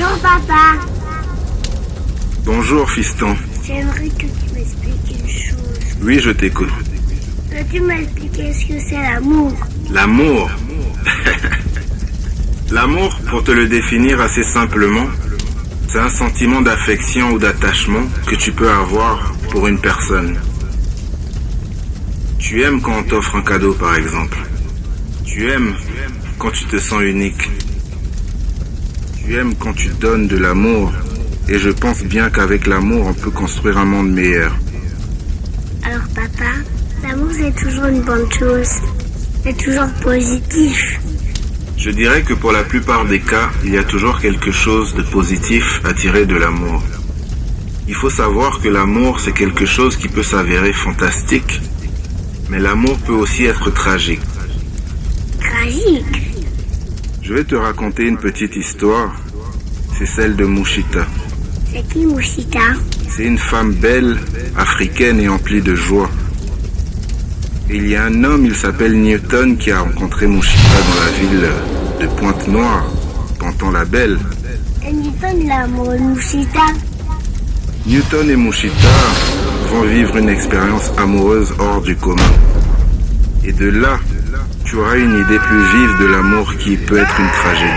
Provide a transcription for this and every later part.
Bonjour papa. Bonjour fiston. J'aimerais que tu m'expliques une chose. Oui, je t'écoute. Peux-tu m'expliquer ce que c'est l'amour? L'amour. L'amour, pour te le définir assez simplement, c'est un sentiment d'affection ou d'attachement que tu peux avoir pour une personne. Tu aimes quand on t'offre un cadeau par exemple. Tu aimes quand tu te sens unique. Tu aimes quand tu donnes de l'amour. Et je pense bien qu'avec l'amour, on peut construire un monde meilleur. Alors papa, l'amour c'est toujours une bonne chose. C'est toujours positif. Je dirais que pour la plupart des cas, il y a toujours quelque chose de positif à tirer de l'amour. Il faut savoir que l'amour, c'est quelque chose qui peut s'avérer fantastique, mais l'amour peut aussi être tragique. Tragique? Je vais te raconter une petite histoire. C'est celle de Mouchita. C'est qui Mouchita? C'est une femme belle, africaine et emplie de joie. Et il y a un homme, il s'appelle Newton, qui a rencontré Mouchita dans la ville de Pointe-Noire, Pantin-la-Belle. Et Newton l'amour de Mouchita? Newton et Mouchita vont vivre une expérience amoureuse hors du commun. Et de là, tu auras une idée plus vive de l'amour qui peut être une tragédie.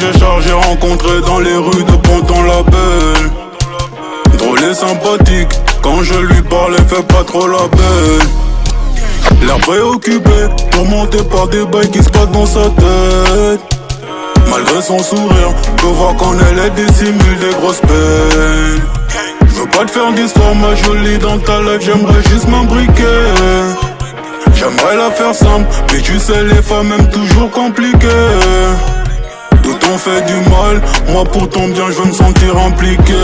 J'ai chargé rencontré dans les rues de Pantin-la-Belle. Drôle et sympathique, quand je lui parle elle fait pas trop la belle. L'air préoccupé, tourmenté par des bails qui se passent dans sa tête. Malgré son sourire, je peux voir qu'en elle dissimule des grosses peines. Je veux pas te faire d'histoire ma jolie, dans ta life j'aimerais juste m'imbriquer. J'aimerais la faire simple, mais tu sais les femmes aiment toujours compliqué. Tout on fait du mal, moi pour ton bien je veux me sentir impliqué.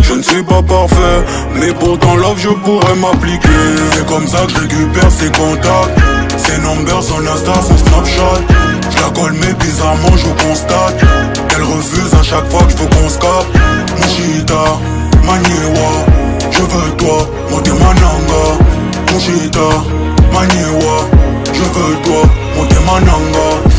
Je ne suis pas parfait, mais pour ton love je pourrais m'appliquer. C'est comme ça que je récupère ses contacts, ses numbers, son Insta, son Snapchat. Je la colle mais bizarrement je constate qu'elle refuse à chaque fois que je veux qu'on se capte. Mouchita, Maniwa, je veux toi, Motemananga. Mouchita, Maniwa, je veux toi, Motemananga.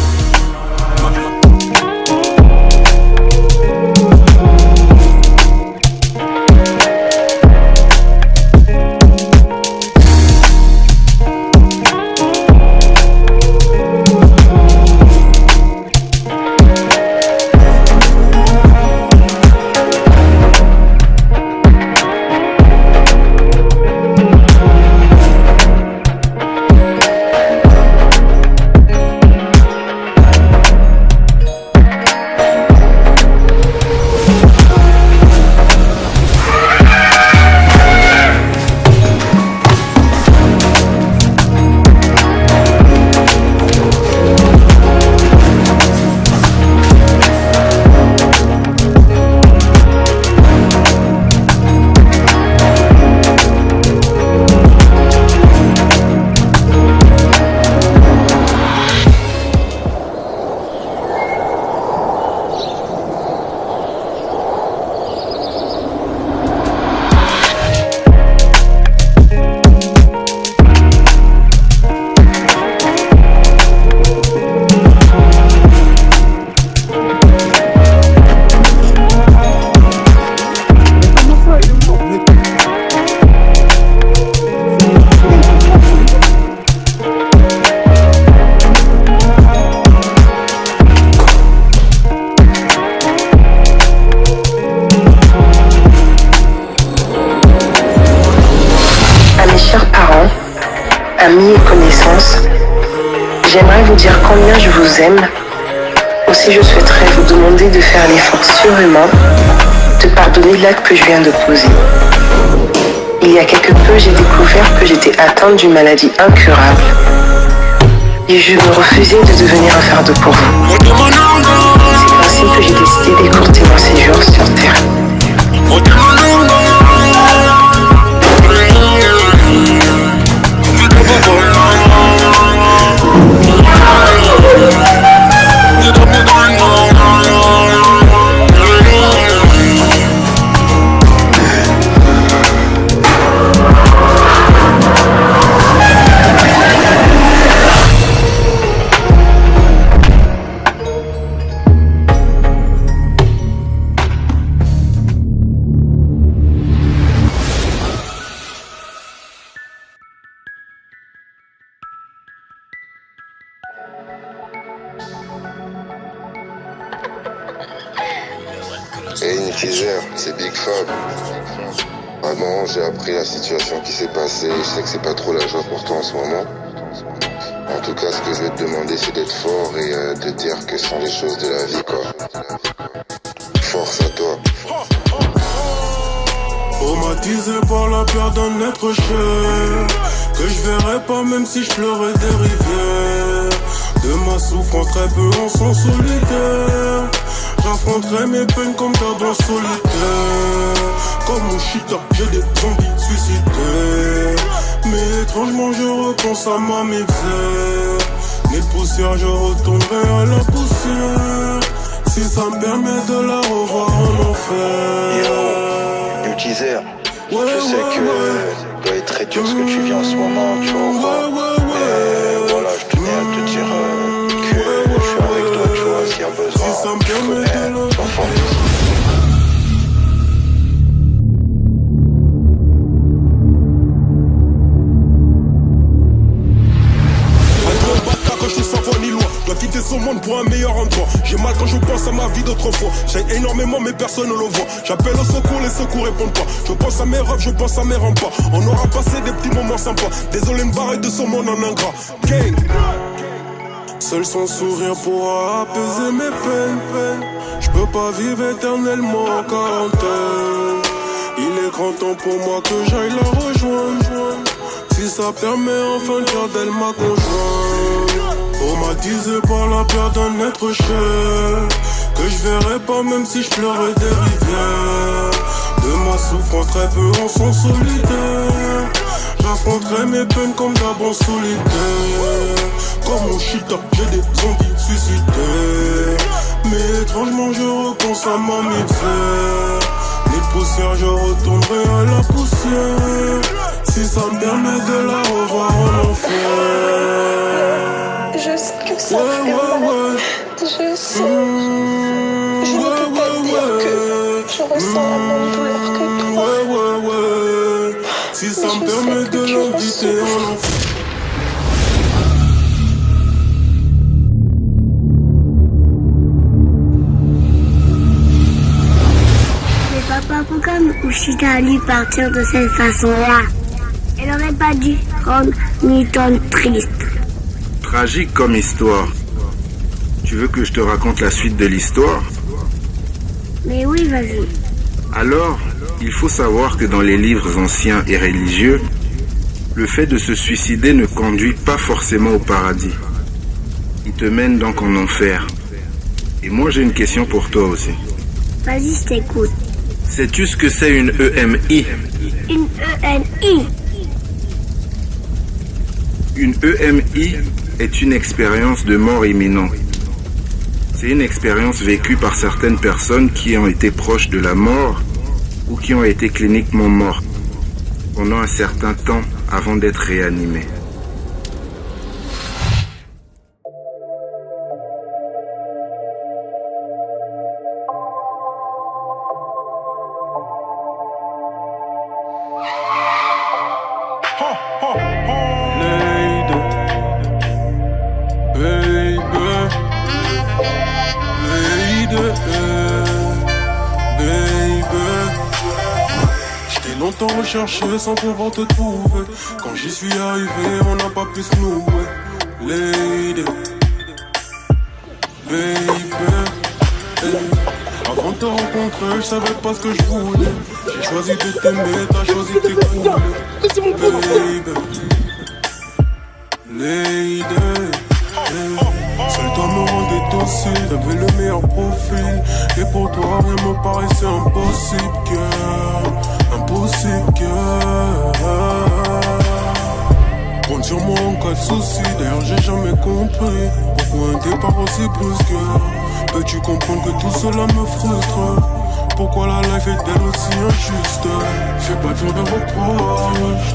amis et connaissances, j'aimerais vous dire combien je vous aime. Aussi, je souhaiterais vous demander de faire l'effort surhumain de pardonner l'acte que je viens de poser. Il y a quelque peu, j'ai découvert que j'étais atteinte d'une maladie incurable et je me refusais de devenir un fardeau pour vous. C'est ainsi que j'ai décidé d'écourter mon séjour sur Terre. Hey Nikizer, c'est Big Fab. Vraiment, j'ai appris la situation qui s'est passée. Je sais que c'est pas trop la joie pour toi en ce moment. En tout cas, ce que je vais te demander, c'est d'être fort et de dire que ce sont les choses de la vie, quoi. Force à toi. Traumatisé par la perte d'un être cher, que je verrais pas même si je pleurais des rivières. De ma souffrance très peu en sont solitaire. J'affronterai mes peines comme ta dans solitaire. Comme mon chita, j'ai des envies suicidaires. Mais étrangement je repense à ma misère. Mes poussières, je retournerai à la poussière. Si ça me permet de la revoir en enfer. Yo, teaser, je sais que ça doit être très dur ce que tu vis en ce moment, tu vois. Mais voilà, je tenais à te dire que je suis avec toi, tu vois, s'il y a besoin, tu connais, sois fort. Quitter ce monde pour un meilleur endroit. J'ai mal quand je pense à ma vie d'autrefois. J'aime énormément mais personne ne le voit. J'appelle au secours, les secours répondent pas. Je pense à mes rêves, je pense à mes remparts. On aura passé des petits moments sympas. Désolé de barrer de ce monde en ingrat. King. Seul son sourire pourra apaiser mes peines. Je peux pas vivre éternellement en quarantaine. Il est grand temps pour moi que j'aille la rejoindre. Si ça permet enfin de faire d'elle ma conjointe. Traumatisé par la perte d'un être cher, que je verrais pas même si je pleurais des rivières. De ma souffrance très peu en sont solitaire. J'affronterai mes peines comme d'hab en solitaire. Comme mon chita, j'ai des envies suicidaires. Mais étrangement je repense à ma misère. Les poussières, je retournerai à la poussière. Si ça me permet de la revoir en enfer. Je sais que ça fait mal. Je sais. Je ne peux pas dire que je ressens la même douleur que toi. Si ça me permet de l'inviter en enfer. Mais papa, pourquoi Mouchita a dû partir de cette façon-là? Elle aurait pas dû rendre Newton triste. Tragique comme histoire. Tu veux que je te raconte la suite de l'histoire? Mais oui, vas-y. Alors, il faut savoir que dans les livres anciens et religieux, le fait de se suicider ne conduit pas forcément au paradis. Il te mène donc en enfer. Et moi j'ai une question pour toi aussi. Vas-y, je t'écoute. Sais-tu ce que c'est une EMI? Une ENI. Une EMI est une expérience de mort imminente. C'est une expérience vécue par certaines personnes qui ont été proches de la mort ou qui ont été cliniquement mortes pendant un certain temps avant d'être réanimées. longtemps recherché sans pouvoir te trouver. Quand j'y suis arrivé, on n'a pas pu se nouer. Lady, baby, hey. Avant de te rencontrer, je savais pas ce que je voulais. J'ai choisi de t'aimer, t'as choisi de t'écouler. Baby, lady, hey. Seul toi me rendait docile, t'avais le meilleur profil. Et pour toi rien me paraissait impossible, girl. Impossible, girl. Compte sur moi en cas de soucis. D'ailleurs j'ai jamais compris pourquoi un départ aussi brusque. Peux-tu comprendre que tout cela me frustre? Pourquoi la life est-elle aussi injuste? Fais pas toujours de reproches,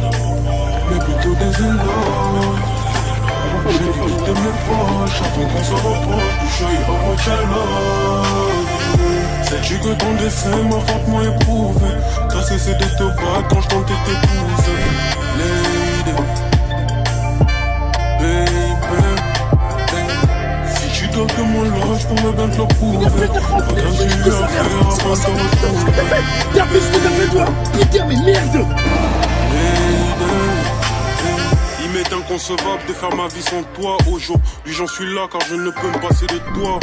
mais plutôt des éloges. J'ai dit quitter mes proches avant qu'on se reproche. Du show il reproche alors. Sais-tu que ton décès m'a fortement éprouvé? T'as cessé de te battre quand je tentais t'épouser. Lady, baby, si tu donnes que mon love, je pourrais bien te le prouver. Regarde, j'ai eu à faire avant de te retrouver. T'as vu ce que t'as fait toi? Putain mais merde! Il m'est inconcevable de faire ma vie sans toi. Aujourd'hui j'en suis là car je ne peux me passer de toi.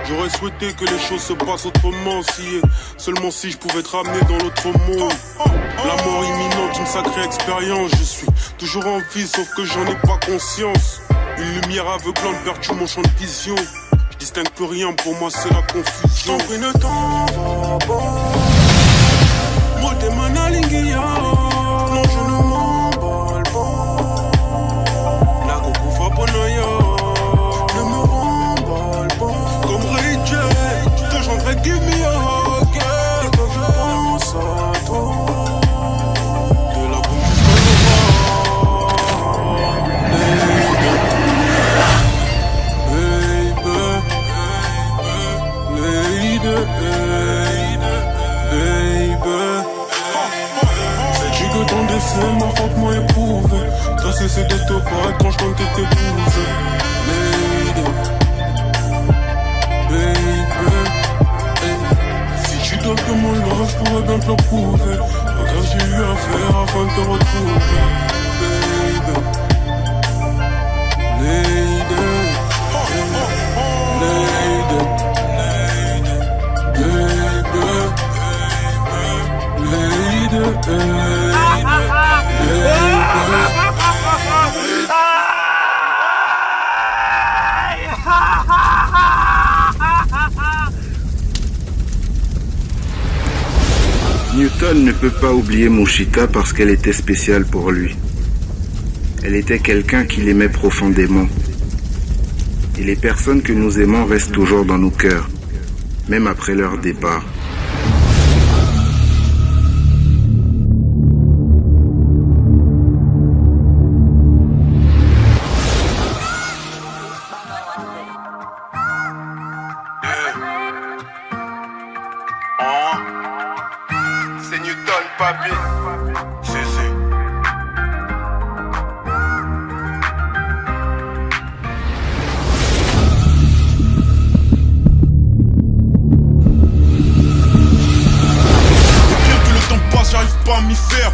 J'aurais souhaité que les choses se passent autrement seulement si je pouvais te ramener dans l'autre monde. La mort imminente, une sacrée expérience. Je suis toujours en vie sauf que j'en ai pas conscience. Une lumière aveuglante perturbe mon champ de vision. Je distingue plus rien, pour moi c'est la confusion. J't'en prie ne t'en va pas. Moi t'es manalingia. Non je ne m'emballe pas. La coco fa bonaya. Ne me remballe pas. Comme Ray J, toujours vrai give me a hug. Et quand je pense à toi, de la boue jusqu'à sais-tu que ton décès m'a fortement éprouvé? T'as cessé de te battre quand je tentais t'épouser. Lady, baby, hey. Si tu donnes que mon love, je pourrais bien te le prouver. Regarde, j'ai eu à faire afin de te retrouver. Baby, lady, hey. Lady, Newton ne peut pas oublier Mouchita parce qu'elle était spéciale pour lui. Elle était quelqu'un qu'il aimait profondément. Et les personnes que nous aimons restent toujours dans nos cœurs, même après leur départ. C'est Newton, papi. C'est. J'arrive pas à m'y faire.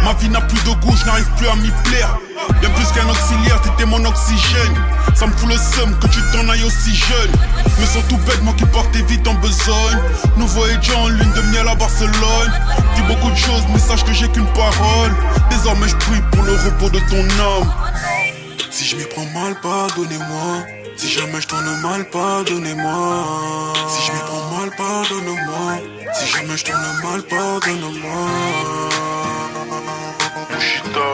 Ma vie n'a plus de goût, je n'arrive plus à m'y plaire. Bien plus qu'un auxiliaire, t'étais mon oxygène. Ça me fout le seum que tu t'en ailles aussi jeune. Me sens tout bête, moi qui partais vite en besogne. Nouveau étudiant en lune de miel à Barcelone. Dis beaucoup de choses, mais sache que j'ai qu'une parole. Désormais je prie pour le repos de ton âme. Si je m'y prends mal, pardonnez-moi. Si jamais je tourne mal, pardonnez-moi. Si je m'y prends mal, pardonne-moi. Si jamais je tourne mal, pardonne-moi. Mouchita,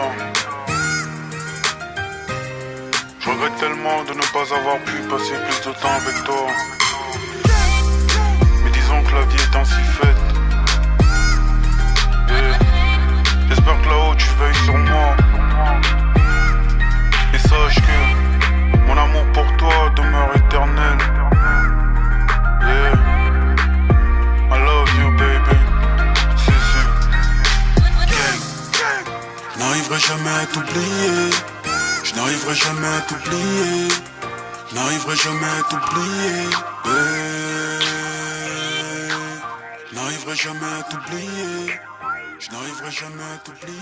je regrette tellement de ne pas avoir pu passer plus de temps avec toi. Mais disons que la vie est ainsi faite. Et j'espère que là-haut tu veilles sur moi. Et sache que mon amour pour toi demeure éternel. Yeah, I love you baby. C'est. Je n'arriverai jamais à t'oublier. Je n'arriverai jamais à t'oublier. Je n'arriverai jamais à t'oublier. Je n'arriverai jamais à t'oublier. Je n'arriverai jamais à t'oublier.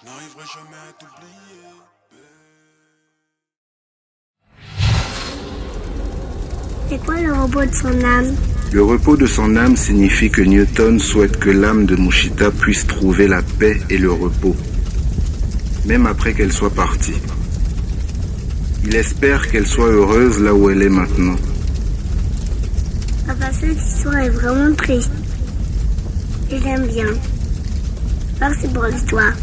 Je n'arriverai jamais à t'oublier. C'est quoi le repos de son âme? Le repos de son âme signifie que Newton souhaite que l'âme de Mouchita puisse trouver la paix et le repos, même après qu'elle soit partie. Il espère qu'elle soit heureuse là où elle est maintenant. Papa, cette histoire est vraiment triste. Et j'aime bien. Merci pour l'histoire.